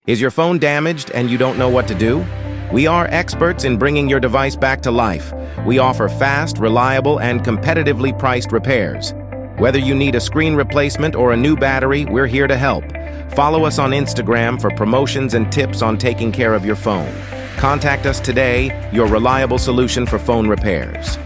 Is your phone damaged and you don't know what to do? We are experts in bringing your device back to life. We offer fast, reliable, and competitively priced repairs. Whether you need a screen replacement or a new battery, we're here to help. Follow us on Instagram for promotions and tips on taking care of your phone. Contact us today, your reliable solution for phone repairs.